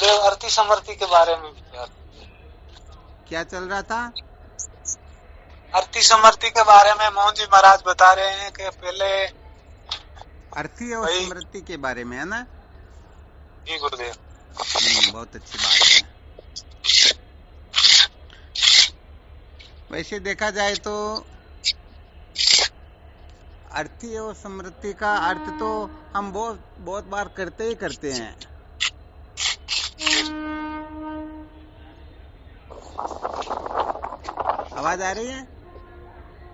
गुरुदेव अर्थी समर्थी के बारे में क्या चल रहा था? अर्थी समर्थी के बारे में मोहन जी महाराज बता रहे हैं कि पहले अर्थी और समृद्धि के बारे में, है ना? जी गुरुदेव। बहुत अच्छी बात है। वैसे देखा जाए तो अर्थी और समृद्धि का अर्थ तो हम बहुत बार करते ही करते हैं। आवाज आ रही है?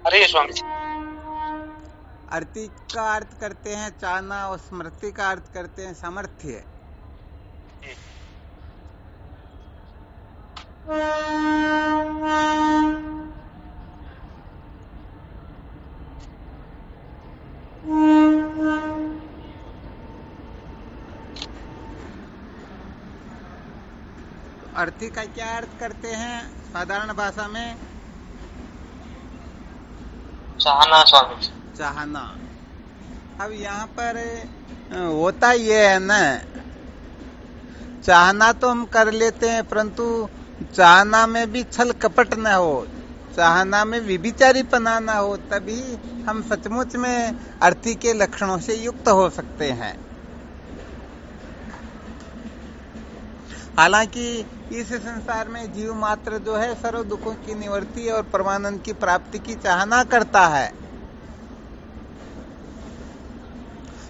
अरे स्वामी जी। अर्थी का अर्थ करते हैं चाहना और स्मृति का अर्थ करते हैं सामर्थ्य। अर्थी का क्या अर्थ करते हैं साधारण भाषा में? चाहना स्वामी जी। चाहना। अब यहाँ पर होता ये है ना, चाहना तो हम कर लेते हैं, परंतु चाहना में भी छल कपट न हो, चाहना में व्यभिचारीपना न हो, तभी हम सचमुच में अर्थी के लक्षणों से युक्त हो सकते हैं। हालांकि इस संसार में जीव मात्र जो है सर्व दुखों की निवृत्ति और परमानंद की प्राप्ति की चाहना करता है।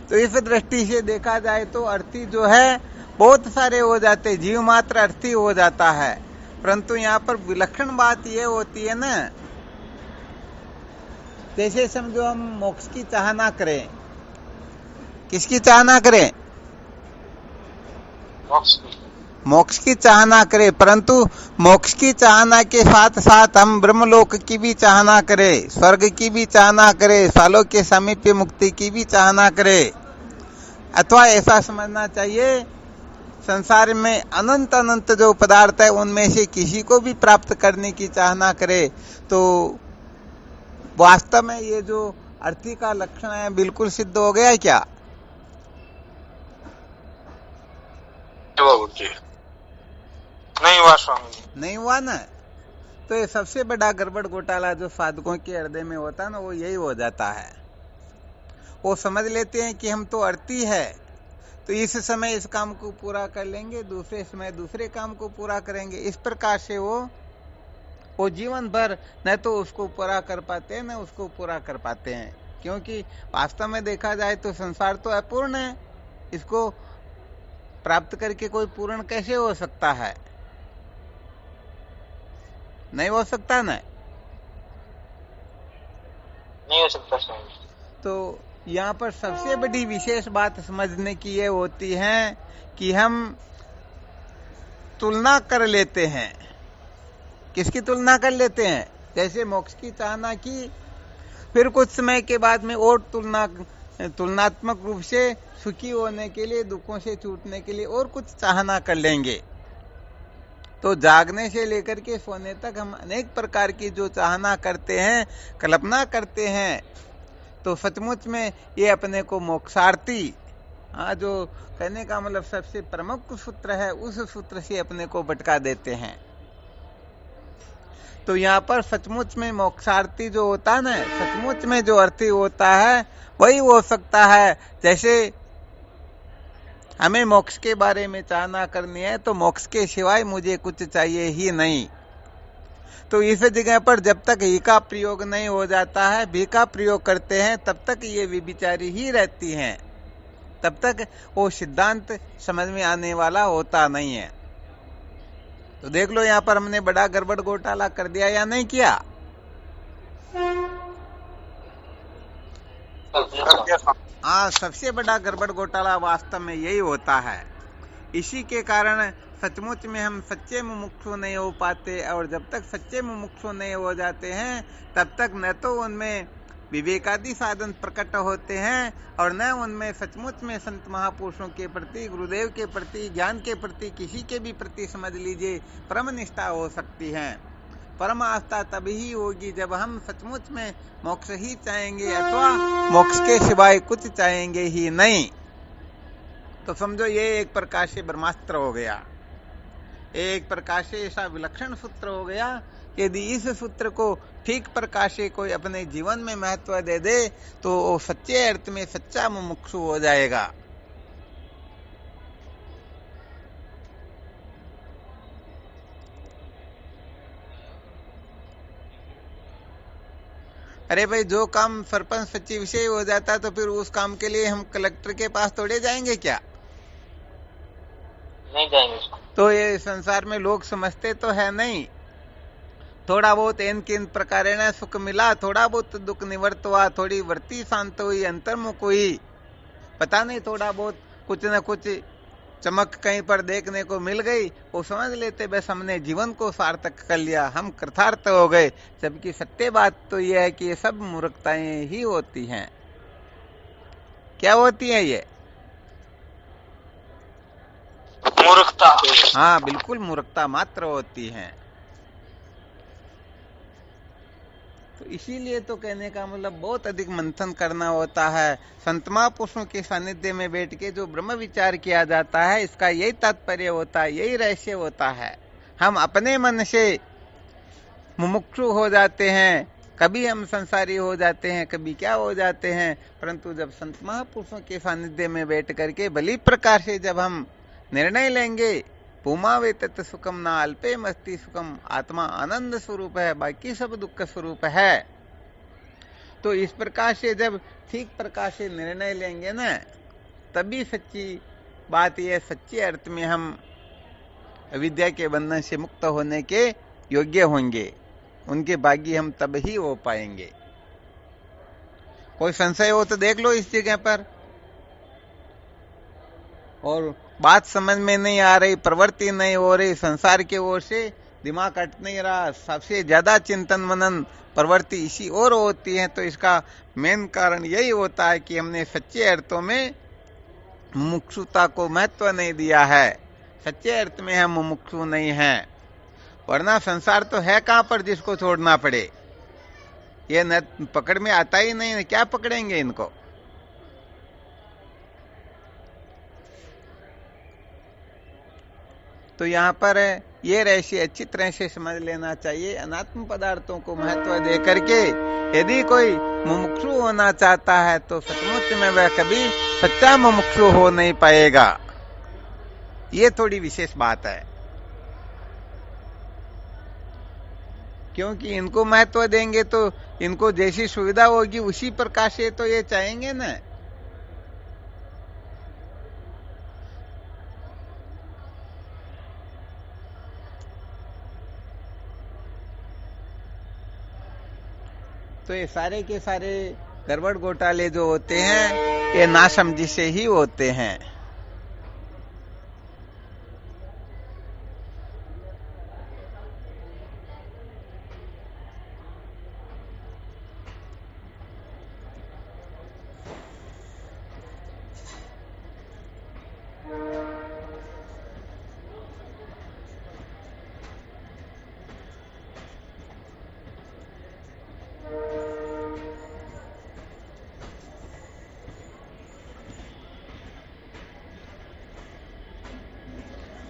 तो इस दृष्टि से देखा जाए तो अर्थी जो है बहुत सारे हो जाते, जीव मात्र अर्थी हो जाता है। परंतु यहाँ पर विलक्षण बात ये होती है ना, जैसे समझो हम मोक्ष की चाहना करें। किसकी चाहना करें? मोक्ष की चाहना करें, परंतु मोक्ष की चाहना के साथ साथ हम ब्रह्मलोक की भी चाहना करें, स्वर्ग की भी चाहना करें, सालों के समीप मुक्ति की भी चाहना करें, अथवा ऐसा समझना चाहिए संसार में अनंत अनंत जो पदार्थ है उनमें से किसी को भी प्राप्त करने की चाहना करे, तो वास्तव में ये जो अर्थी का लक्षण है बिल्कुल सिद्ध हो गया क्या? नहीं हुआ स्वामी जी। नहीं हुआ ना। तो ये सबसे बड़ा गड़बड़ घोटाला जो साधकों के हृदय में होता है ना, वो यही हो जाता है। वो समझ लेते हैं कि हम तो अर्थी है, तो इस समय इस काम को पूरा कर लेंगे, दूसरे समय दूसरे काम को पूरा करेंगे। इस प्रकार से वो जीवन भर न तो उसको पूरा कर पाते हैं न उसको पूरा कर पाते हैं, क्योंकि वास्तव में देखा जाए तो संसार तो अपूर्ण है। इसको प्राप्त करके कोई पूर्ण कैसे हो सकता है? नहीं हो सकता ना। नहीं हो सकता स्वामी। तो यहाँ पर सबसे बड़ी विशेष बात समझने की ये होती है कि हम तुलना कर लेते हैं। किसकी तुलना कर लेते हैं? जैसे मोक्ष की चाहना की, फिर कुछ समय के बाद में और तुलनात्मक रूप से सुखी होने के लिए, दुखों से छूटने के लिए और कुछ चाहना कर लेंगे। तो जागने से लेकर के सोने तक हम अनेक प्रकार की जो चाहना करते हैं, कल्पना करते हैं, तो सचमुच में ये अपने को मोक्षार्थी, जो कहने का मतलब सबसे प्रमुख सूत्र है, उस सूत्र से अपने को भटका देते हैं। तो यहाँ पर सचमुच में मोक्षार्थी जो होता है ना, सचमुच में जो अर्थी होता है वही हो सकता है। जैसे हमें मोक्ष के बारे में चाहना करनी है, तो मोक्ष के सिवाय मुझे कुछ चाहिए ही नहीं। तो इस जगह पर जब तक ही का प्रयोग नहीं हो जाता है, भी का प्रयोग करते हैं, तब तक ये विचारी ही रहती हैं, तब तक वो सिद्धांत समझ में आने वाला होता नहीं है। तो देख लो यहाँ पर हमने बड़ा गड़बड़ घोटाला कर दिया या नहीं किया? हाँ, सबसे बड़ा गड़बड़ घोटाला वास्तव में यही होता है। इसी के कारण सचमुच में हम सच्चे मुमुक्षु नहीं हो पाते, और जब तक सच्चे मुमुक्षु नहीं हो जाते हैं तब तक न तो उनमें विवेकादि साधन प्रकट होते हैं और न उनमें सचमुच में संत महापुरुषों के प्रति, गुरुदेव के प्रति, ज्ञान के प्रति, किसी के भी प्रति समझ लीजिए परम निष्ठा हो सकती है। परम आस्था तभी ही होगी जब हम सचमुच में मोक्ष ही चाहेंगे अथवा मोक्ष के सिवाय कुछ चाहेंगे ही नहीं। तो समझो ये एक प्रकार से ब्रह्मास्त्र हो गया। एक प्रकाशे ऐसा विलक्षण सूत्र हो गया। यदि इस सूत्र को ठीक प्रकाशे कोई अपने जीवन में महत्व दे दे तो वो सच्चे अर्थ में सच्चा मुमुक्षु हो जाएगा। अरे भाई, जो काम सरपंच सचिव विषय हो जाता है तो फिर उस काम के लिए हम कलेक्टर के पास थोड़े जाएंगे क्या? नहीं जाएंगे। तो ये संसार में लोग समझते तो है नहीं। थोड़ा बहुत एन किन प्रकारेण सुख मिला, थोड़ा बहुत दुख निवर्त हुआ, थोड़ी वृत्ति शांत हुई, अंतर्मुख हुई, पता नहीं थोड़ा बहुत कुछ न कुछ चमक कहीं पर देखने को मिल गई, वो समझ लेते बस हमने जीवन को सार्थक कर लिया, हम कृतार्थ हो गए। जबकि सत्य बात तो यह है कि ये सब मूर्खताएं ही होती हैं। क्या होती है ये? मूर्खता। हाँ, बिल्कुल मूर्खता मात्र होती है। तो इसीलिए तो कहने का मतलब बहुत अधिक मंथन करना होता है। संत महापुरुषों के सानिध्य में बैठ के जो ब्रह्म विचार किया जाता है, इसका यही तात्पर्य होता है, यही रहस्य होता है। हम अपने मन से मुमुक्षु हो जाते हैं, कभी हम संसारी हो जाते हैं, कभी क्या हो जाते हैं, परंतु जब संत महापुरुषों के सानिध्य में बैठ करके बलि प्रकार से जब हम निर्णय लेंगे, पुमा वे तत् सुखम ना अल्पे मस्ति सुखम, आत्मा आनंद स्वरूप है, बाकी सब दुख स्वरूप है, तो इस प्रकार से जब ठीक प्रकार से निर्णय लेंगे ना, तभी सच्ची बात यह सच्चे अर्थ में हम अविद्या के बंधन से मुक्त होने के योग्य होंगे। उनके बागी हम तब ही हो पाएंगे। कोई संशय हो तो देख लो इस जगह पर। और बात समझ में नहीं आ रही, प्रवृत्ति नहीं हो रही, संसार के ओर से दिमाग हट नहीं रहा, सबसे ज्यादा चिंतन मनन प्रवृत्ति इसी ओर होती है, तो इसका मेन कारण यही होता है कि हमने सच्चे अर्थों में मुमुक्षुता को महत्व नहीं दिया है। सच्चे अर्थ में हम मुमुक्षु नहीं हैं, वरना संसार तो है कहां पर जिसको छोड़ना पड़े। ये न पकड़ में आता ही नहीं, क्या पकड़ेंगे इनको। तो यहाँ पर ये रहस्य अच्छी तरह से समझ लेना चाहिए। अनात्म पदार्थों को महत्व दे करके यदि कोई मुमुक्षु होना चाहता है तो सचमुच में वह कभी सच्चा मुमुक्षु हो नहीं पाएगा। ये थोड़ी विशेष बात है, क्योंकि इनको महत्व देंगे तो इनको जैसी सुविधा होगी उसी प्रकार से तो ये चाहेंगे ना। तो ये सारे के सारे गड़बड़ घोटाले जो होते हैं ये नासमझी से ही होते हैं।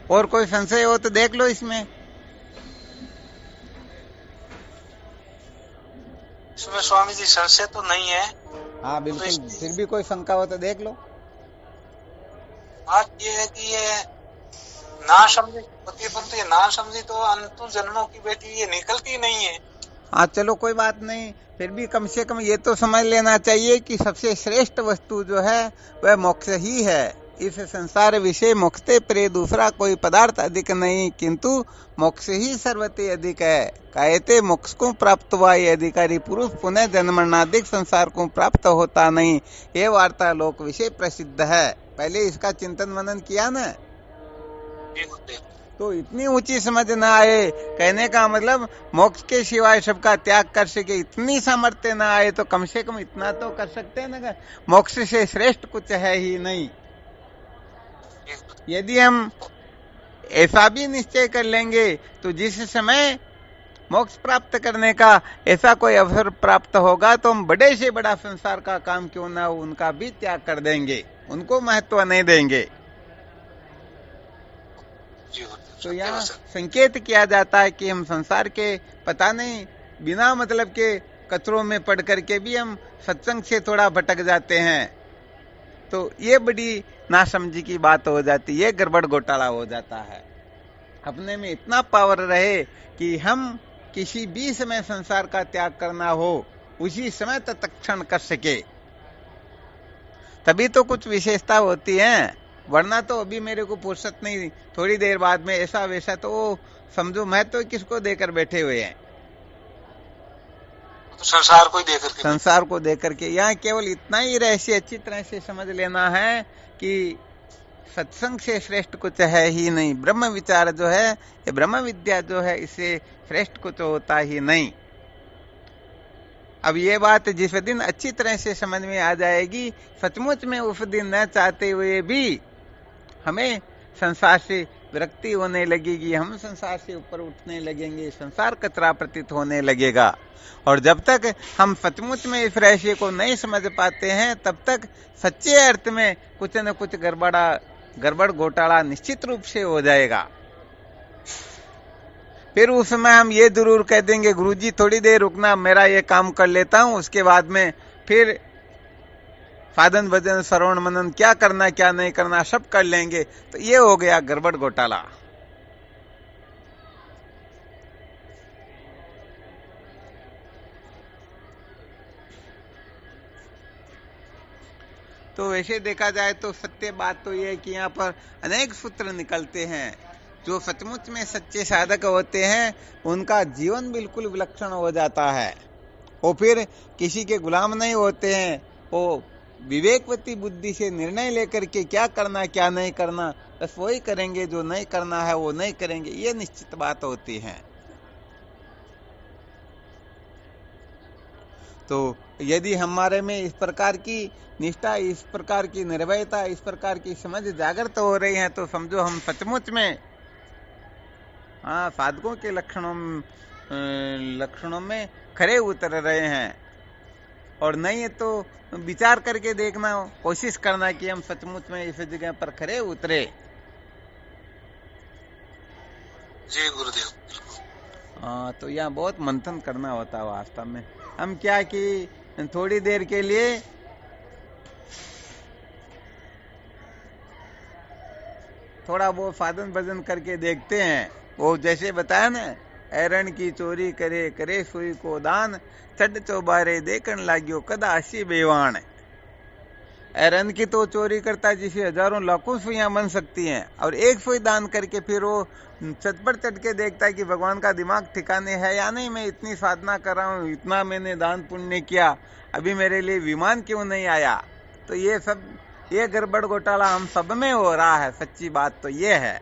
और कोई संशय हो तो देख लो इसमें। इसमें स्वामी जी संशय तो नहीं है। हाँ बिल्कुल, फिर भी कोई शंका हो तो देख लो। बात ये है कि ये ना समझी होती है, परंतु ये ना समझी तो अंतु जन्मों की बेटी ये निकलती नहीं है। हाँ चलो कोई बात नहीं, फिर भी कम से कम ये तो समझ लेना चाहिए कि सबसे श्रेष्ठ वस्तु जो है वह मोक्ष ही है। इस संसार विषय मोक्षते प्रे दूसरा कोई पदार्थ अधिक नहीं, किंतु मोक्ष ही सर्वते अधिक है। कहते मोक्ष को प्राप्त हुआ ये अधिकारी पुरुष पुनः जन्मनाधिक संसार को प्राप्त होता नहीं। ये वार्ता लोक विषय प्रसिद्ध है। पहले इसका चिंतन मनन किया ना, तो इतनी ऊंची समझ ना आए। कहने का मतलब मोक्ष के सिवाय सबका त्याग कर सके, इतनी सामर्थ्य ना आए तो कम से कम इतना तो कर सकते हैं ना, मोक्ष से श्रेष्ठ कुछ है ही नहीं। यदि हम ऐसा भी निश्चय कर लेंगे तो जिस समय मोक्ष प्राप्त करने का ऐसा कोई अवसर प्राप्त होगा तो हम बड़े से बड़ा संसार का काम क्यों ना हो उनका भी त्याग कर देंगे, उनको महत्व नहीं देंगे। जी तो यहाँ संकेत किया जाता है कि हम संसार के पता नहीं बिना मतलब के कचरों में पड़ करके भी हम सत्संग से थोड़ा भटक जाते हैं। तो ये बड़ी नासमझी की बात हो जाती है, ये गड़बड़ घोटाला हो जाता है। अपने में इतना पावर रहे कि हम किसी भी समय संसार का त्याग करना हो उसी समय तत्क्षण कर सके, तभी तो कुछ विशेषता होती है। वरना तो अभी मेरे को फुर्सत नहीं, थोड़ी देर बाद में ऐसा वैसा, तो समझो मैं तो किसको देकर बैठे हुए हैं, तो संसार को देकर के, संसार को देकर के। यहाँ केवल इतना ही रहस्य अच्छी तरह से समझ लेना है कि सत्संग से श्रेष्ठ कुछ है ही नहीं। ब्रह्म विचार जो है, ये ब्रह्म विद्या जो है, इससे श्रेष्ठ कुछ होता ही नहीं। अब ये बात जिस दिन अच्छी तरह से समझ में आ जाएगी, सचमुच में उस दिन न चाहते हुए भी हमें संसार से विरक्ति होने लगेगी, हम संसार से ऊपर उठने लगेंगे, संसार कचरा प्रतीत होने लगेगा। और जब तक हम सचमुच में इस रहस्य को नहीं समझ पाते हैं, तब तक सच्चे अर्थ में कुछ न कुछ गड़बड़ घोटाला निश्चित रूप से हो जाएगा। फिर उस समय हम ये जरूर कह देंगे, गुरुजी थोड़ी देर रुकना, मेरा ये काम कर लेता हूं, उसके बाद में फिर साधन भजन श्रवण मनन क्या करना क्या नहीं करना सब कर लेंगे। तो ये हो गया गड़बड़ घोटाला। तो वैसे देखा जाए तो सत्य बात तो ये है कि यहाँ पर अनेक सूत्र निकलते हैं। जो सचमुच में सच्चे साधक होते हैं उनका जीवन बिल्कुल विलक्षण हो जाता है। वो फिर किसी के गुलाम नहीं होते हैं, वो विवेकवती बुद्धि से निर्णय लेकर के क्या करना क्या नहीं करना बस वही करेंगे, जो नहीं करना है वो नहीं करेंगे, ये निश्चित बात होती है। तो यदि हमारे में इस प्रकार की निष्ठा, इस प्रकार की निर्भयता, इस प्रकार की समझ जागृत हो रही है, तो समझो हम सचमुच में साधकों के लक्षणों में खरे उतर रहे हैं। और नहीं है तो विचार करके देखना, कोशिश करना कि हम सचमुच में इस जगह पर खरे उतरे। जी गुरुदेव। तो यहाँ बहुत मंथन करना होता है वास्तव में। हम क्या कि थोड़ी देर के लिए थोड़ा वो साधन भजन करके देखते हैं। वो जैसे बताया ना, एरण की चोरी करे करे सुई को दान, चढ़ चौबारे देखन लाग्यो कदा असी बेवान। एरन की तो चोरी करता है जिसे हजारों लाखों सुइयां बन सकती हैं, और एक सुई दान करके फिर वो छत पर चढ़ के देखता है कि भगवान का दिमाग ठिकाने है या नहीं, मैं इतनी साधना कर रहा हूँ, इतना मैंने दान पुण्य किया, अभी मेरे लिए विमान क्यों नहीं आया। तो ये गड़बड़ घोटाला हम सब में हो रहा है। सच्ची बात तो ये है।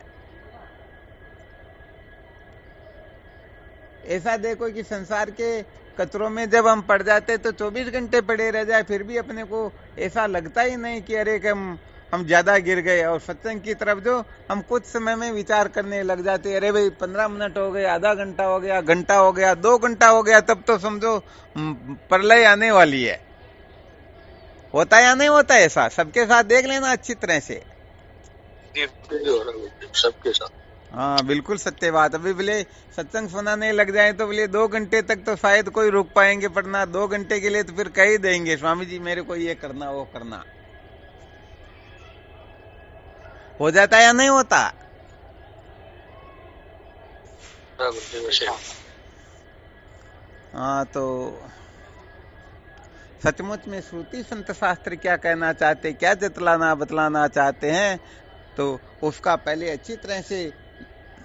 ऐसा देखो कि संसार के कचरों में जब हम पड़ जाते तो 24 घंटे पड़े रह जाए, फिर भी अपने को ऐसा लगता ही नहीं कि अरे कि हम ज्यादा गिर गए। और सत्संग की तरफ जो हम कुछ समय में विचार करने लग जाते, अरे भाई 15 मिनट हो गए, आधा घंटा हो गया, घंटा हो गया, 2 घंटा हो गया, तब तो समझो प्रलय आने वाली है। होता या नहीं होता ऐसा? सबके साथ देख लेना अच्छी तरह से। सबके साथ। हाँ बिल्कुल सत्य बात। अभी बोले सत्संग सुनाने लग जाए तो बोले 2 घंटे तक तो शायद कोई रुक पाएंगे, पढ़ना 2 घंटे के लिए तो फिर कह ही देंगे, स्वामी जी मेरे को ये करना वो करना। हो जाता या नहीं होता? हाँ, तो सचमुच में श्रुति संत शास्त्र क्या कहना चाहते, क्या जतलाना बतलाना चाहते हैं, तो उसका पहले अच्छी तरह से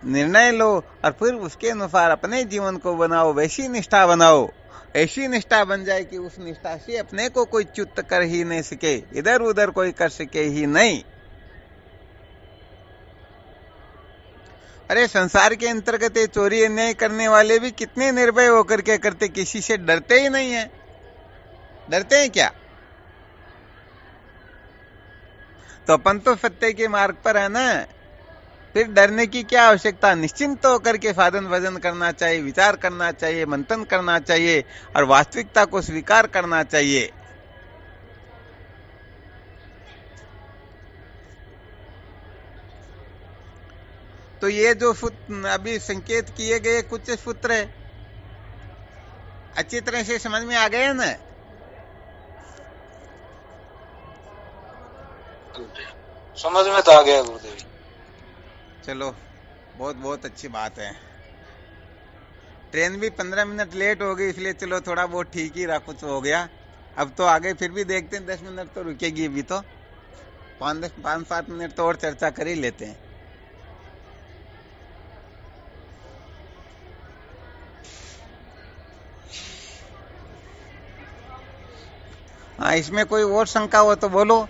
निर्णय लो और फिर उसके अनुसार अपने जीवन को बनाओ। वैसी निष्ठा बनाओ, ऐसी निष्ठा बन जाए कि उस निष्ठा से अपने को कोई च्युत कर ही नहीं सके, इधर उधर कोई कर सके ही नहीं। अरे संसार के अंतर्गत चोरी अन्याय करने वाले भी कितने निर्भय होकर के करते, किसी से डरते ही नहीं है। डरते हैं क्या? तो अपन तो सत्य के मार्ग पर है ना, फिर डरने की क्या आवश्यकता। निश्चिंत होकर के साधन भजन करना चाहिए, विचार करना चाहिए, मंथन करना चाहिए और वास्तविकता को स्वीकार करना चाहिए। तो ये जो अभी संकेत किए गए कुछ सूत्र है, अच्छी तरह से समझ में आ गए ना? समझ में तो आ गया गुरुदेव। चलो, बहुत बहुत अच्छी बात है। ट्रेन भी 15 मिनट लेट हो गई, इसलिए चलो थोड़ा बहुत ठीक ही रहा, कुछ हो गया। अब तो आगे फिर भी देखते हैं, 10 मिनट तो रुकेगी अभी, तो 5-7 मिनट तो और चर्चा कर ही लेते हैं। हाँ, इसमें कोई और शंका हो तो बोलो।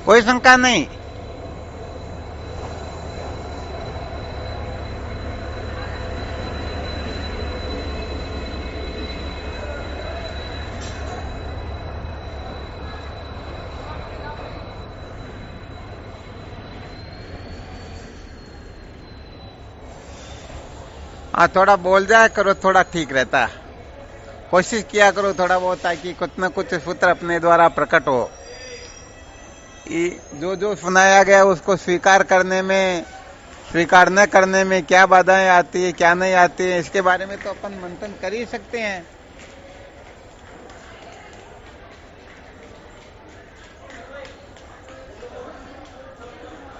कोई शंका नहीं। हाँ, थोड़ा बोल जाया करो, थोड़ा ठीक रहता। कोशिश किया करो थोड़ा बहुत, ताकि कुछ न कुछ सूत्र अपने द्वारा प्रकट हो। जो जो सुनाया गया उसको स्वीकार करने में, स्वीकार न करने में क्या बाधाएं आती है, क्या नहीं आती है, इसके बारे में तो अपन मंथन कर ही सकते हैं।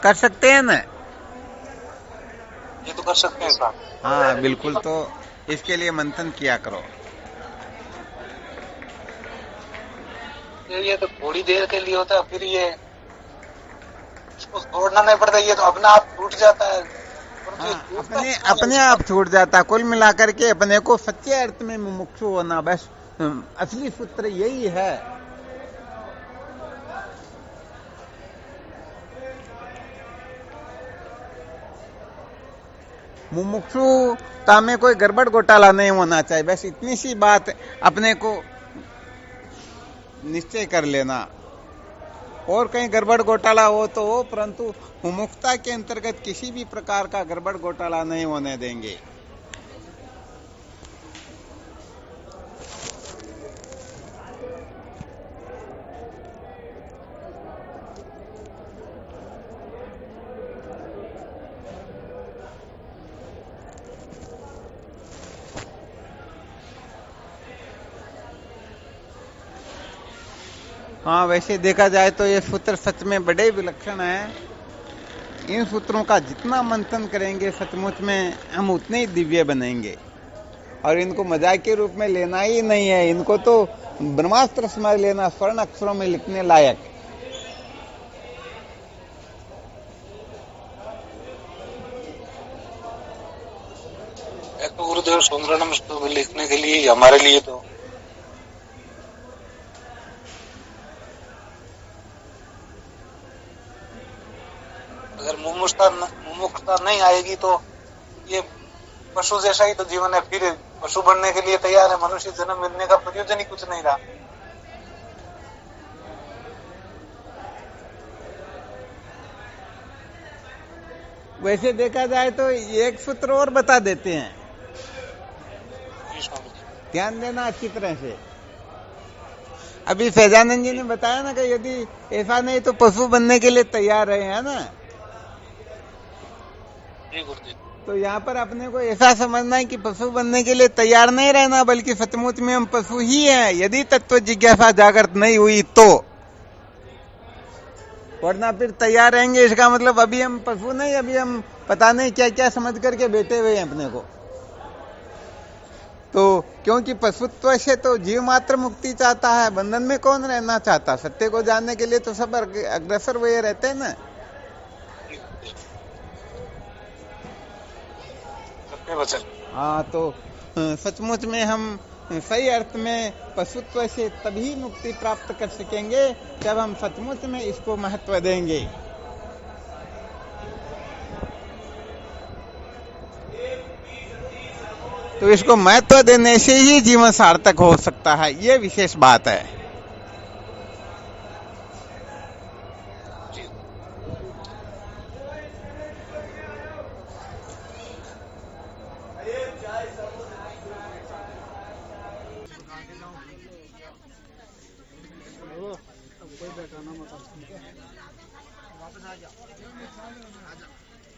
कर सकते हैं ना? ये तो कर सकते हैं साहब। हाँ बिल्कुल, तो इसके लिए मंथन किया करो। ये तो थोड़ी देर के लिए होता है, फिर ये इसको छोड़ना नहीं पड़ता, ये तो अपने आप छूट जाता है। हाँ, अपने आप छूट जाता। कुल मिलाकर के अपने को सच्चे अर्थ में मुमुक्षु होना, बस असली सूत्र यही है। मुमुक्षुता में कोई गड़बड़ घोटाला नहीं होना चाहिए, बस इतनी सी बात अपने को निश्चय कर लेना। और कहीं गड़बड़ घोटाला हो तो हो, परंतु मुमुक्षुता के अंतर्गत किसी भी प्रकार का गड़बड़ घोटाला नहीं होने देंगे। हाँ, वैसे देखा जाए तो ये सूत्र सच में बड़े विलक्षण हैं। इन सूत्रों का जितना मंथन करेंगे सचमुच में हम उतने ही दिव्य बनेंगे। और इनको मजाक के रूप में लेना ही नहीं है, इनको तो ब्रह्मास्त्र समझ लेना, स्वर्ण अक्षरों में लिखने लायक। तो गुरुदेव सुंदरम लिखने के लिए हमारे लिए तो अगर मुमुक्षुता नहीं आएगी तो ये पशु जैसा ही तो जीवन है, फिर पशु बनने के लिए तैयार है। मनुष्य जन्म मिलने का प्रयोजन ही कुछ नहीं रहा। वैसे देखा जाए तो एक सूत्र और बता देते हैं, ध्यान देना अच्छी तरह से। अभी फैजानंद जी ने बताया ना कि यदि ऐसा नहीं तो पशु बनने के लिए तैयार रहे, है ना? तो यहाँ पर अपने को ऐसा समझना है कि पशु बनने के लिए तैयार नहीं रहना, बल्कि सचमुच में हम पशु ही हैं, यदि तत्व जिज्ञासा जागृत नहीं हुई तो। वरना फिर तैयार रहेंगे, इसका मतलब अभी हम पशु नहीं, अभी हम पता नहीं क्या क्या समझ करके बैठे हुए हैं अपने को। तो क्योंकि पशुत्व से तो जीव मात्र मुक्ति चाहता है, बंधन में कौन रहना चाहता? सत्य को जानने के लिए तो सब अग्रसर हुए रहते हैं ना। हाँ, तो सचमुच में हम सही अर्थ में पशुत्व से तभी मुक्ति प्राप्त कर सकेंगे जब हम सचमुच में इसको महत्व देंगे। तो इसको महत्व देने से ही जीवन सार्थक हो सकता है, ये विशेष बात है।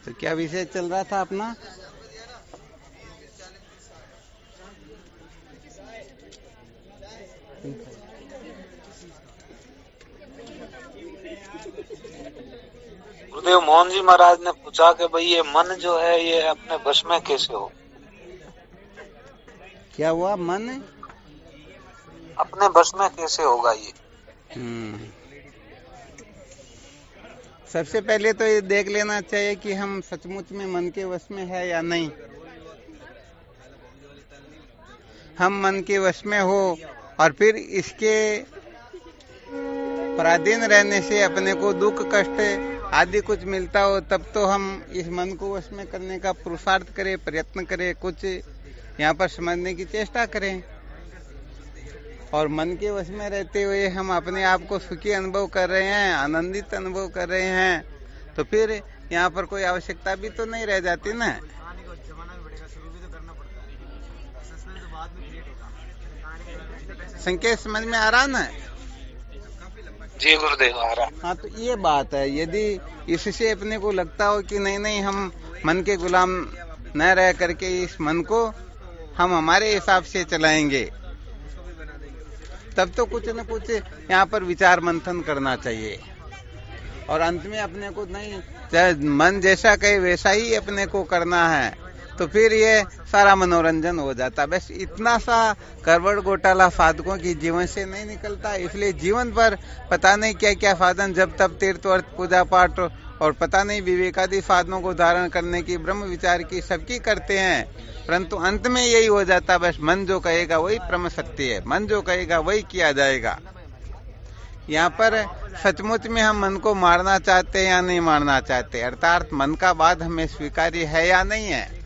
तो क्या विषय चल रहा था अपना? गुरुदेव मोहन जी महाराज ने पूछा कि भाई ये मन जो है ये अपने वश में कैसे हो? क्या हुआ? मन अपने वश में कैसे होगा ये? सबसे पहले तो ये देख लेना चाहिए कि हम सचमुच में मन के वश में है या नहीं। हम मन के वश में हो और फिर इसके पराधीन रहने से अपने को दुख कष्ट आदि कुछ मिलता हो, तब तो हम इस मन को वश में करने का पुरुषार्थ करें, प्रयत्न करें, कुछ यहाँ पर समझने की चेष्टा करें। और मन के वश में रहते हुए हम अपने आप को सुखी अनुभव कर रहे हैं, आनंदित अनुभव कर रहे हैं, तो फिर यहाँ पर कोई आवश्यकता भी तो नहीं रह जाती ना। संकेत समझ में आ रहा ना? जी गुरुदेव आ रहा। हाँ, तो ये बात है। यदि इससे अपने को लगता हो कि नहीं हम मन के गुलाम न रह करके इस मन को हम हमारे हिसाब से चलाएंगे, तब तो कुछ न कुछ यहाँ पर विचार मंथन करना चाहिए। और अंत में अपने को नहीं, मन जैसा कहे वैसा ही अपने को करना है, तो फिर ये सारा मनोरंजन हो जाता। बस इतना सा गड़बड़ घोटाला साधकों की जीवन से नहीं निकलता। इसलिए जीवन पर पता नहीं क्या क्या साधन, जब तब तीर्थ वर्त पूजा पाठ और पता नहीं विवेकादि साधनों को धारण करने की, ब्रह्म विचार की सबकी करते हैं, परंतु अंत में यही हो जाता, बस मन जो कहेगा वही परम सत्य है, मन जो कहेगा वही किया जाएगा। यहाँ पर सचमुच में हम मन को मारना चाहते हैं या नहीं मारना चाहते, अर्थात मन का बात हमें स्वीकार्य है या नहीं है।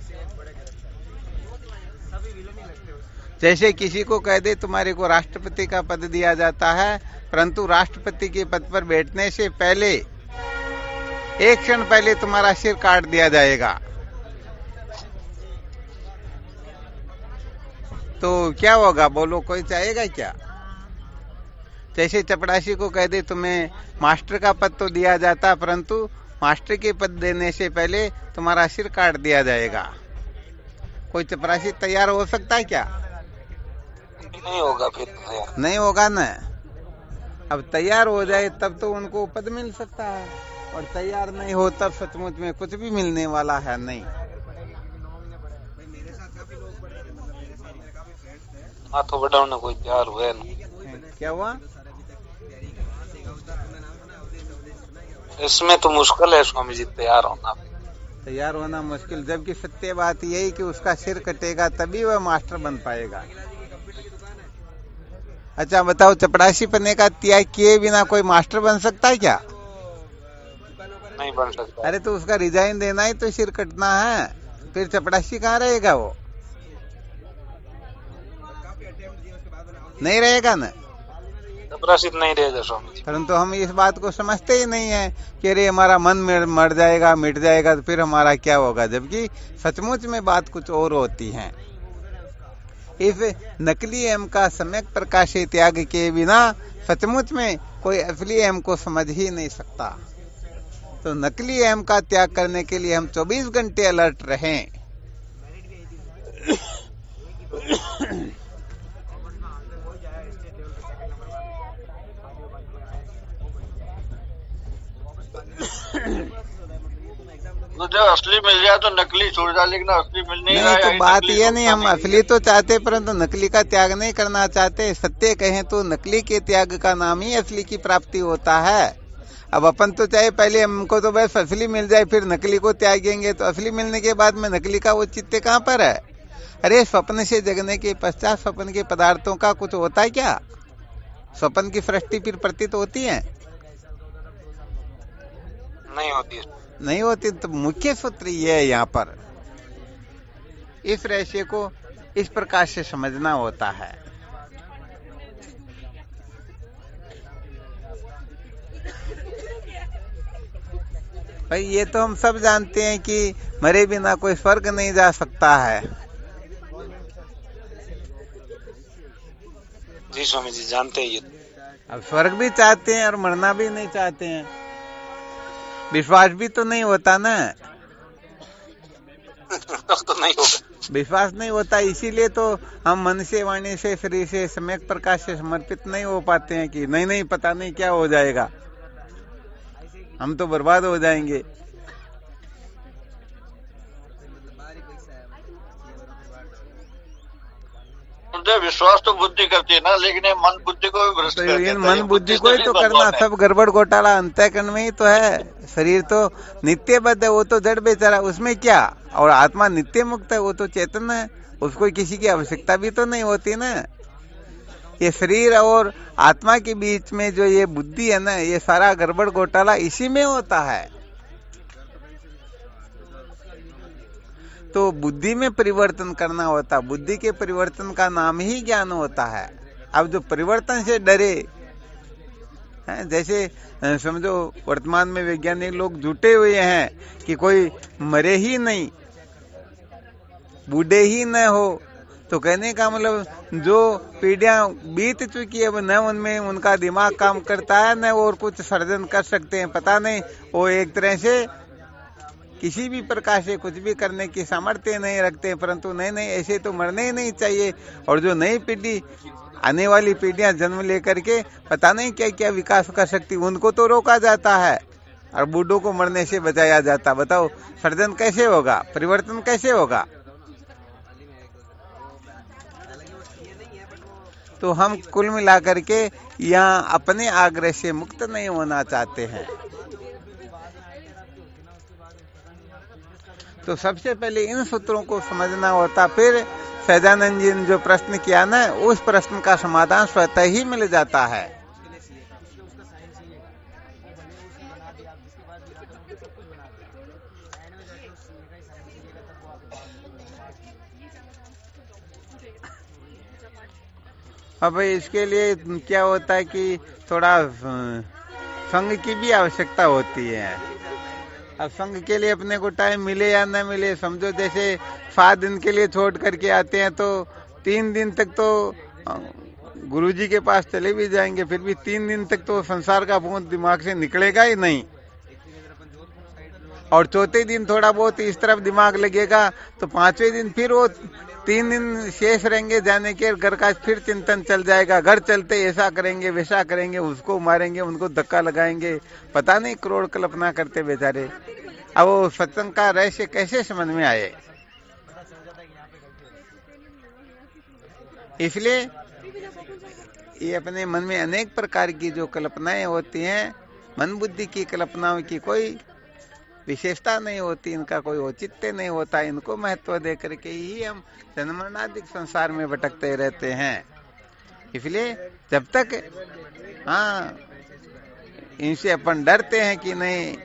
जैसे किसी को कह दे तुम्हारे को राष्ट्रपति का पद दिया जाता है, परंतु राष्ट्रपति के पद पर बैठने से पहले एक क्षण पहले तुम्हारा सिर काट दिया जाएगा, तो क्या होगा? बोलो, कोई चाहेगा क्या? जैसे चपरासी को कह दे तुम्हें मास्टर का पद तो दिया जाता, परंतु मास्टर के पद देने से पहले तुम्हारा सिर काट दिया जाएगा, कोई चपरासी तैयार हो सकता है क्या? नहीं होगा। फिर तैयार नहीं होगा ना। अब तैयार हो जाए तब तो उनको पद मिल सकता है, और तैयार नहीं हो तब सचमुच में कुछ भी मिलने वाला है नहीं। हाथों बढ़ाने कोई तैयार हुए नहीं। क्या हुआ? इसमें तो मुश्किल है स्वामी जी तैयार होना। तैयार होना मुश्किल, जबकि सत्य बात यही कि उसका सिर कटेगा तभी वह मास्टर बन पाएगा। अच्छा बताओ, चपरासी बनने का त्याग किए बिना कोई मास्टर बन सकता है क्या? नहीं बन सकता। अरे तो उसका रिजाइन देना ही तो सिर कटना है, फिर चपरासी कहाँ रहेगा? वो नहीं रहेगा ना। चपरासी नहीं रहेगा स्वामी जी। परंतु हम इस बात को समझते ही नहीं है कि अरे हमारा मन मर जाएगा, मिट जाएगा, तो फिर हमारा क्या होगा, जबकि सचमुच में बात कुछ और होती है। इस नकली एम का सम्यक प्रकाशित त्याग के बिना सचमुच में कोई असली एम को समझ ही नहीं सकता। तो नकली एम का त्याग करने के लिए हम 24 घंटे अलर्ट रहें। मुझे असली मिल जाए तो नकली छोड़ जाए, लेकिन असली मिल नहीं रहा है। तो बात ये नहीं, हम असली तो चाहते परंतु नकली का त्याग नहीं करना चाहते। सत्य कहें तो नकली के त्याग का नाम ही असली की प्राप्ति होता है। अब अपन तो चाहे पहले हमको तो बस असली मिल जाए, फिर नकली को त्यागेंगे, तो असली मिलने के बाद में नकली का औचित्य कहाँ पर है? अरे स्वप्न से जगने के पश्चात स्वप्न के पदार्थों का कुछ होता है क्या? स्वप्न की सृष्टि फिर प्रतीत होती है? नहीं होती। नहीं होती। तो मुख्य सूत्र ये है यहाँ पर, इस रहस्य को इस प्रकार से समझना होता है। भाई ये तो हम सब जानते हैं कि मरे बिना कोई स्वर्ग नहीं जा सकता है, जी स्वामी जी, जानते हैं ये। अब स्वर्ग भी चाहते हैं और मरना भी नहीं चाहते हैं, विश्वास भी तो नहीं होता ना। तो नहीं होगा, विश्वास नहीं होता, इसीलिए तो हम मन से, वाणी से, शरीर से, सम्यक प्रकाश से समर्पित नहीं हो पाते हैं कि नहीं नहीं पता नहीं क्या हो जाएगा, हम तो बर्बाद हो जाएंगे। विश्वास तो बुद्धि करती है ना, लेकिन ये मन बुद्धि को भी भ्रष्ट कर देता है। मन बुद्धि को ही तो करना, सब गड़बड़ घोटाला अंतःकरण में ही तो है। शरीर तो नित्यबद्ध है, वो तो जड़ बेचारा, उसमें क्या, और आत्मा नित्य मुक्त है, वो तो चेतन है, उसको किसी की आवश्यकता भी तो नहीं होती ना। ये शरीर और आत्मा के बीच में जो ये बुद्धि है ना, ये सारा गड़बड़ घोटाला इसी में होता है। तो बुद्धि में परिवर्तन करना होता, बुद्धि के परिवर्तन का नाम ही ज्ञान होता है। अब जो परिवर्तन से डरे हैं, जैसे समझो वर्तमान में वैज्ञानिक लोग जुटे हुए हैं कि कोई मरे ही नहीं, बूढ़े ही न हो, तो कहने का मतलब जो पीढ़ियां बीत चुकी है न उनमें उनका दिमाग काम करता है, न और कुछ सर्जन कर सकते हैं, पता नहीं, वो एक तरह से किसी भी प्रकार से कुछ भी करने की सामर्थ्य नहीं रखते। परंतु नहीं नहीं, ऐसे तो मरने ही नहीं चाहिए। और जो नई पीढ़ी, आने वाली पीढ़ियां जन्म लेकर के पता नहीं क्या क्या विकास कर सकती, उनको तो रोका जाता है और बूढ़ों को मरने से बचाया जाता। बताओ सर्जन कैसे होगा, परिवर्तन कैसे होगा? तो हम कुल मिलाकर के यहाँ अपने आग्रह से मुक्त नहीं होना चाहते हैं। तो सबसे पहले इन सूत्रों को समझना होता, फिर सहजानंद जी ने जो प्रश्न किया ना, उस प्रश्न का समाधान स्वतः ही मिल जाता है। अब इसके लिए क्या होता है कि थोड़ा संग की भी आवश्यकता होती है। अब संघ के लिए अपने को टाइम मिले या न मिले, समझो जैसे 7 दिन के लिए छोड़ करके आते हैं तो 3 दिन तक तो गुरुजी के पास चले भी जाएंगे, फिर भी 3 दिन तक तो संसार का भूत दिमाग से निकलेगा ही नहीं। और चौथे दिन थोड़ा बहुत इस तरफ दिमाग लगेगा, तो 5वें दिन फिर वो 3 दिन शेष रहेंगे जाने के, घर का फिर चिंतन चल जाएगा। घर चलते ऐसा करेंगे वैसा करेंगे, उसको मारेंगे, उनको धक्का लगाएंगे, पता नहीं करोड़ कल्पना करते बेचारे। अब वो सत्संग का रहस्य कैसे समझ में आए? इसलिए ये अपने मन में अनेक प्रकार की जो कल्पनाएं होती हैं, मन बुद्धि की कल्पनाओं की कोई विशेषता नहीं होती, इनका कोई औचित्य नहीं होता। इनको महत्व दे करके ही हम जन्मरणाधिक संसार में भटकते रहते हैं। इसलिए जब तक इनसे अपन डरते हैं कि नहीं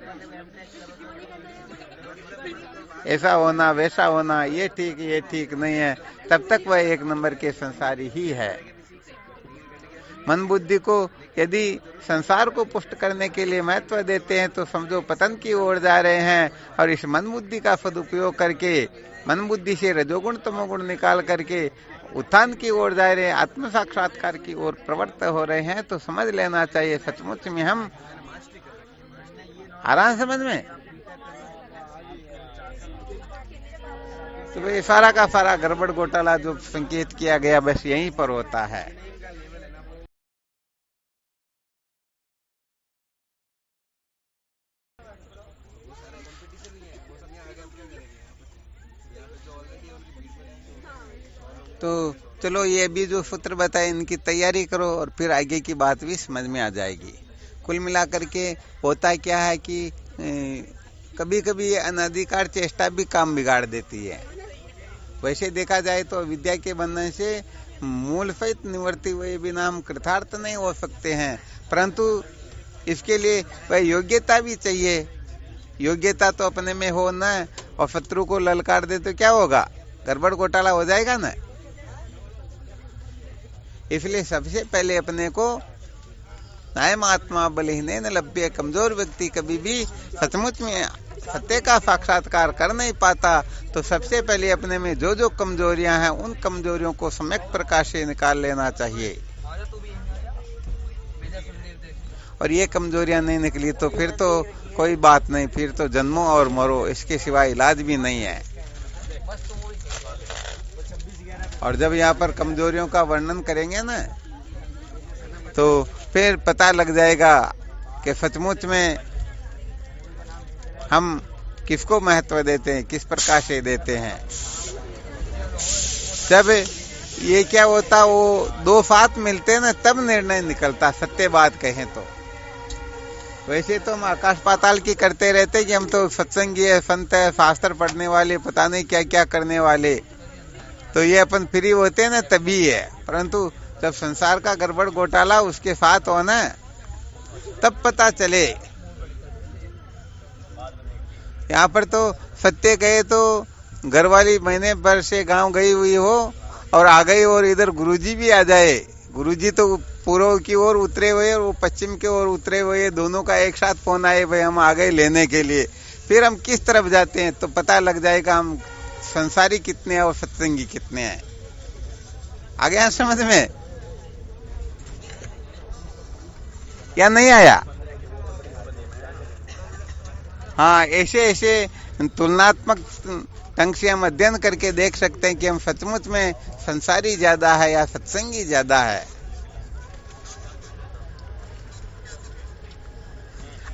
ऐसा होना वैसा होना, ये ठीक नहीं है, तब तक वह एक नंबर के संसारी ही है। मन बुद्धि को यदि संसार को पुष्ट करने के लिए महत्व देते हैं तो समझो पतन की ओर जा रहे हैं। और इस मन बुद्धि का सदुपयोग करके, मन बुद्धि से रजोगुण तमोगुण निकाल करके उत्थान की ओर जा रहे हैं, आत्म साक्षात्कार की ओर प्रवृत्त हो रहे हैं। तो समझ लेना चाहिए सचमुच में हम आ रहा है समझ में। तो ये सारा का सारा गड़बड़ घोटाला जो संकेत किया गया बस यहीं पर होता है। तो चलो ये भी जो सूत्र बताए इनकी तैयारी करो और फिर आगे की बात भी समझ में आ जाएगी। कुल मिलाकर के होता क्या है कि कभी कभी अनधिकार चेष्टा भी काम बिगाड़ देती है। वैसे देखा जाए तो विद्या के बंधन से मूल सहित निवृत्ति हुए बिना हम कृतार्थ नहीं हो सकते हैं, परंतु इसके लिए वह योग्यता भी चाहिए। योग्यता तो अपने में हो न, और शत्रु को ललकार दे तो क्या होगा, गड़बड़ घोटाला हो जाएगा ना। इसलिए सबसे पहले अपने को नायम आत्मा बलहीने न लभ्य, कमजोर व्यक्ति कभी भी सचमुच में सत्य का साक्षात्कार कर नहीं पाता। तो सबसे पहले अपने में जो जो कमजोरियां हैं उन कमजोरियों को सम्यक प्रकाश से निकाल लेना चाहिए। और ये कमजोरियां नहीं निकली तो फिर तो कोई बात नहीं, फिर तो जन्मो और मरो, इसके सिवा इलाज भी नहीं है। और जब यहाँ पर कमजोरियों का वर्णन करेंगे ना तो फिर पता लग जाएगा कि सचमुच में हम किसको महत्व देते हैं, किस प्रकार से देते हैं। जब ये क्या होता, वो दो साथ मिलते हैं ना तब निर्णय निकलता, सत्य बात कहें तो। वैसे तो हम आकाश पाताल की करते रहते कि हम तो सत्संगी है, संत है, शास्त्र पढ़ने वाले, पता नहीं क्या क्या करने वाले, तो ये अपन फ्री होते हैं ना तभी है। परंतु जब संसार का गड़बड़ घोटाला उसके साथ हो ना तब पता चले। यहाँ पर तो सत्य कहे तो घरवाली महीने भर से गांव गई हुई हो और आ गई और इधर गुरुजी भी आ जाए, गुरुजी तो पूर्व की ओर उतरे हुए और वो पश्चिम की ओर उतरे हुए, दोनों का एक साथ फोन आए, भाई हम आ गए लेने के लिए। फिर हम किस तरफ जाते हैं तो पता लग जाएगा हम संसारी कितने हैं और सत्संगी कितने हैं। आ गया समझ में या नहीं आया? हाँ, ऐसे ऐसे तुलनात्मक ढंग से हम अध्ययन करके देख सकते हैं कि हम सचमुच में संसारी ज्यादा है या सत्संगी ज्यादा है।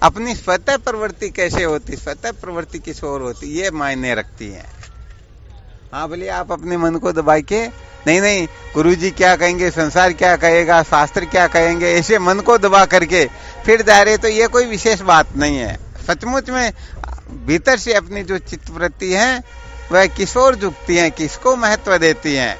अपनी स्वतः प्रवृत्ति कैसे होती, स्वतः प्रवृत्ति किस ओर होती, ये मायने रखती है। हाँ बोलिए, आप अपने मन को दबा के नहीं गुरुजी क्या कहेंगे, संसार क्या कहेगा, शास्त्र क्या कहेंगे, ऐसे मन को दबा करके फिर जा रहे तो ये कोई विशेष बात नहीं है। सचमुच में भीतर से अपनी जो चित्तवृत्ति है वह किस ओर झुकती है, किसको महत्व देती है।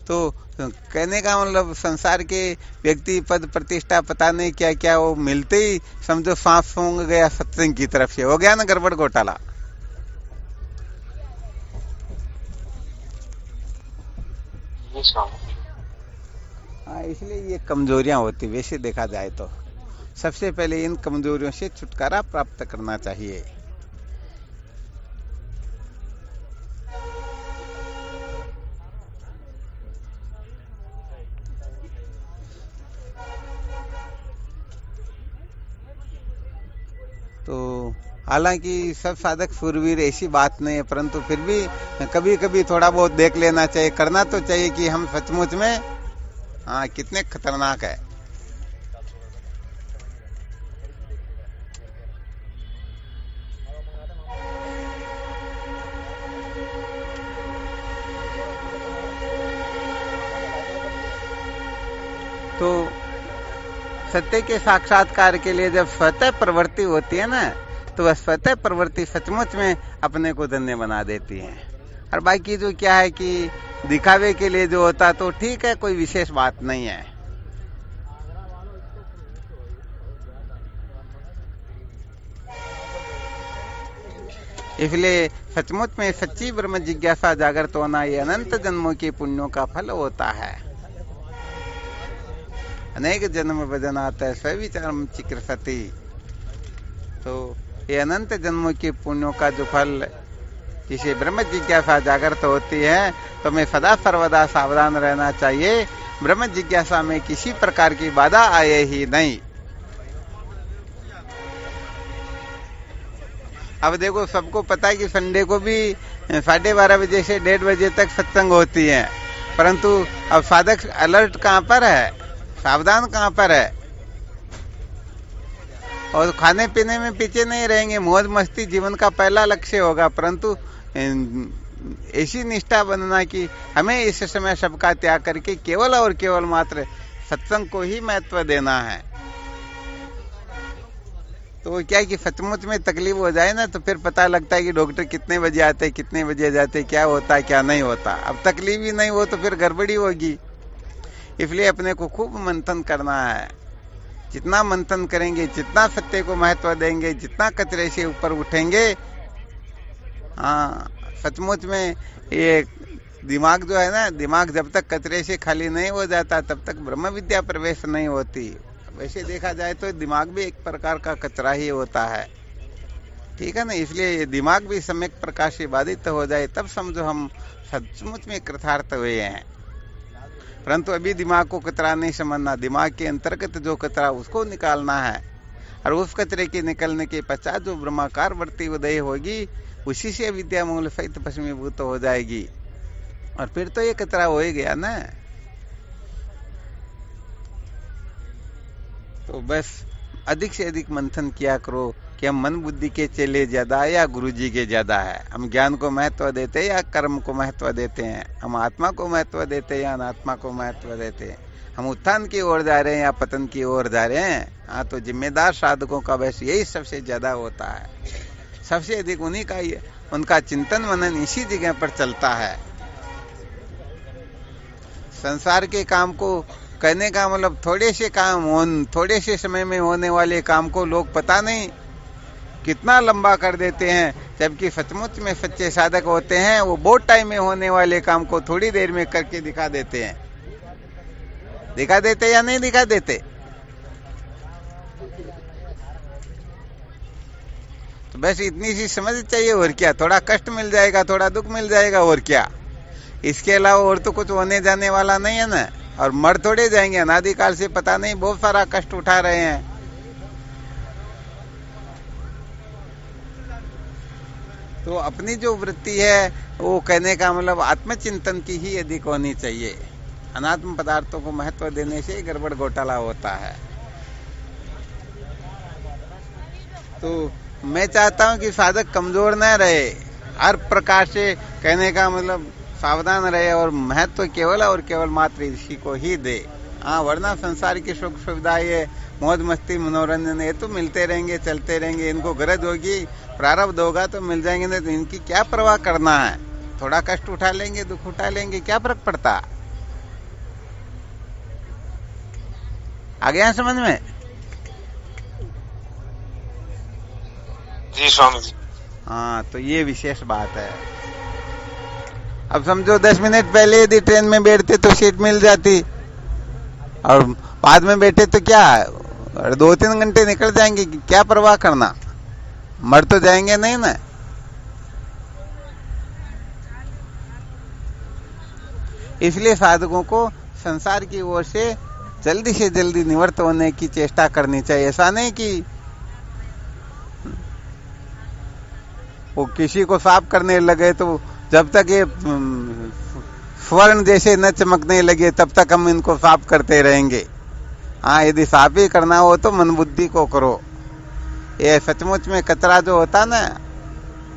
तो कहने का मतलब संसार के व्यक्ति पद प्रतिष्ठा पता नहीं क्या क्या वो मिलते ही समझो सांस सूंघ गया सत्संग की तरफ से, हो गया ना गड़बड़ घोटाला। हाँ, इसलिए ये कमजोरियां होती वैसे देखा जाए तो। सबसे पहले इन कमजोरियों से छुटकारा प्राप्त करना चाहिए। तो हालांकि सब साधक शूरवीर ऐसी बात नहीं है, परंतु फिर भी कभी कभी थोड़ा बहुत देख लेना चाहिए, करना तो चाहिए कि हम सचमुच में हाँ कितने खतरनाक है। तो सत्य के साक्षात्कार के लिए जब स्वतः प्रवृत्ति होती है ना तो वह स्वतः प्रवृत्ति सचमुच में अपने को धन्य बना देती है। और बाकी जो क्या है कि दिखावे के लिए जो होता तो ठीक है, कोई विशेष बात नहीं है। इसलिए सचमुच में सच्ची ब्रह्म जिज्ञासा जागृत होना ये अनंत जन्मों के पुण्यों का फल होता है। अनेक जन्म भजनात स्विचारम चिकीर्षति। तो ये अनंत जन्मों के पुण्यों का जो फल जिसे ब्रह्म जिज्ञासा जागृत होती है तो हमें सदा सर्वदा सावधान रहना चाहिए, ब्रह्म जिज्ञासा में किसी प्रकार की बाधा आए ही नहीं। अब देखो, सबको पता है कि संडे को भी 12:30 बजे से 1:30 बजे तक सत्संग होती है, परंतु अब साधक अलर्ट कहाँ पर है, सावधान कहाँ पर है। और खाने पीने में पीछे नहीं रहेंगे, मौज मस्ती जीवन का पहला लक्ष्य होगा, परंतु ऐसी निष्ठा बनना कि हमें इस समय सबका त्याग करके केवल और केवल मात्र सत्संग को ही महत्व देना है। तो क्या कि सचमुच में तकलीफ हो जाए ना तो फिर पता लगता है कि डॉक्टर कितने बजे आते, कितने बजे जाते, क्या होता है क्या नहीं होता। अब तकलीफ ही नहीं हो तो फिर गड़बड़ी होगी। इसलिए अपने को खूब मंथन करना है। जितना मंथन करेंगे, जितना सत्य को महत्व देंगे, जितना कचरे से ऊपर उठेंगे, हाँ सचमुच में ये दिमाग जो है ना, दिमाग जब तक कचरे से खाली नहीं हो जाता तब तक ब्रह्म विद्या प्रवेश नहीं होती। वैसे देखा जाए तो दिमाग भी एक प्रकार का कचरा ही होता है, ठीक है ना। इसलिए ये दिमाग भी सम्यक प्रकाशी बाधित हो जाए तब समझो हम सचमुच में कृतार्थ हुए हैं। परंतु अभी दिमाग को कचरा नहीं समझना, दिमाग के अंतर्गत जो कचरा उसको निकालना है, और उस कचरे के निकलने के पश्चात जो ब्रह्माकार वृत्ति उदय होगी उसी से विद्या मूल सहित भस्मीभूत हो जाएगी, और फिर तो ये कचरा हो ही गया ना। तो बस अधिक से अधिक मंथन किया करो कि हम मन बुद्धि के चेले ज्यादा या गुरु जी के ज्यादा है, हम ज्ञान को महत्व देते हैं या कर्म को महत्व देते हैं, हम आत्मा को महत्व देते हैं या अनात्मा को महत्व देते हैं, हम उत्थान की ओर जा रहे हैं या पतन की ओर जा रहे हैं। हाँ, तो जिम्मेदार साधकों का वैसे यही सबसे ज्यादा होता है, सबसे अधिक उन्हीं का उनका चिंतन मनन इसी जगह पर चलता है। संसार के काम को करने का मतलब थोड़े से समय में होने वाले काम को लोग पता नहीं कितना लंबा कर देते हैं, जबकि सचमुच में सच्चे साधक होते हैं वो बहुत टाइम में होने वाले काम को थोड़ी देर में करके दिखा देते हैं। दिखा देते या नहीं दिखा देते? तो बस इतनी सी समझ चाहिए, और क्या। थोड़ा कष्ट मिल जाएगा, थोड़ा दुख मिल जाएगा, और क्या। इसके अलावा और तो कुछ होने जाने वाला नहीं है ना। और मर थोड़े जाएंगे, अनादिकाल से पता नहीं बहुत सारा कष्ट उठा रहे हैं। तो अपनी जो वृत्ति है वो कहने का मतलब आत्मचिंतन की ही अधिक होनी चाहिए। अनात्म पदार्थों को महत्व देने से गड़बड़ घोटाला होता है। तो मैं चाहता हूं कि साधक कमजोर न रहे, हर प्रकार से कहने का मतलब सावधान रहे, और महत्व केवल और केवल मात्र इसी को ही दे। हाँ, वरना संसार की सुख सुविधा, ये मौज मस्ती मनोरंजन ये तो मिलते रहेंगे, चलते रहेंगे। इनको गरज होगी, प्रारब्ध होगा तो मिल जाएंगे, नहीं तो इनकी क्या परवाह करना है। थोड़ा कष्ट उठा लेंगे, दुख उठा लेंगे, क्या फर्क पड़ता। आ गया समझ में? जी स्वामी जी। हाँ, तो ये विशेष बात है। अब समझो 10 मिनट पहले यदि ट्रेन में बैठते तो सीट मिल जाती, और बाद में बैठे तो क्या 2-3 घंटे निकल जाएंगे, क्या परवाह करना, मर तो जाएंगे नहीं ना। इसलिए साधकों को संसार की ओर से जल्दी निवृत्त होने की चेष्टा करनी चाहिए। ऐसा नहीं कि वो किसी को साफ करने लगे तो जब तक ये स्वर्ण जैसे न चमकने लगे तब तक हम इनको साफ करते रहेंगे। हाँ, यदि साफ ही करना हो तो मन बुद्धि को करो। ये सचमुच में कचरा जो होता ना,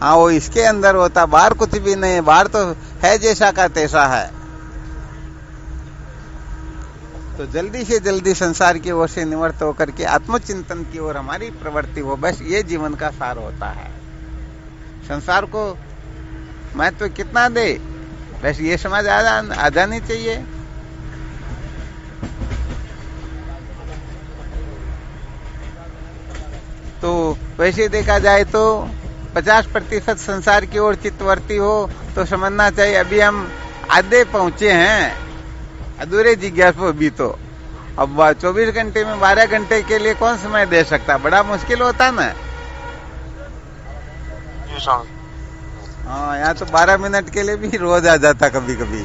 हाँ, वो इसके अंदर होता, बाहर कुछ भी नहीं। बाहर तो है जैसा का तैसा है। तो जल्दी से जल्दी संसार की ओर से निवृत्त होकर के आत्मचिंतन की ओर हमारी प्रवृत्ति हो, बस ये जीवन का सार होता है। संसार को महत्व कितना दे, बस ये समझ आ जानी चाहिए। तो वैसे देखा जाए तो 50% संसार की ओर चित्तवर्ती हो तो समझना चाहिए अभी हम आधे पहुंचे हैं, अधूरे जिज्ञासु अभी तो। अब 24 घंटे में 12 घंटे के लिए कौन समय दे सकता, बड़ा मुश्किल होता ना। हाँ, यहाँ तो 12 मिनट के लिए भी रोज आ जाता कभी कभी।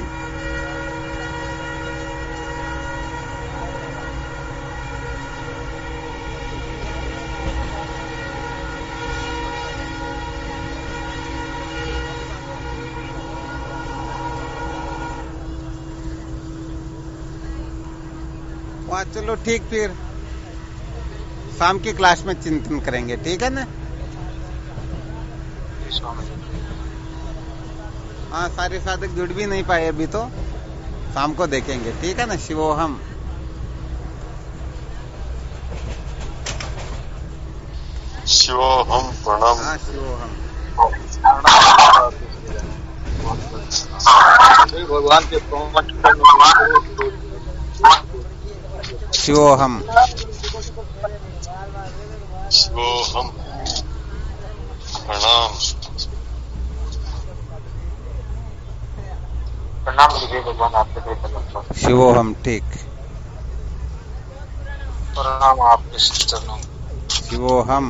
वहाँ चलो ठीक, फिर शाम की क्लास में चिंतन करेंगे, ठीक है ना। हाँ, सारे साधक जुड़ भी नहीं पाए अभी, तो शाम को देखेंगे, ठीक है ना। शिवोहम। शिवोहम प्रणाम। हाँ, शिवोहम। भगवान के शिवोहम। शिवोहम प्रणाम। प्रणाम कीजिए भगवान, आपके बेटा। शिवोहम, ठीक। प्रणाम आपके चरणों। शिवोहम।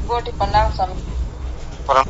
कोटि प्रणाम स्वामी। परम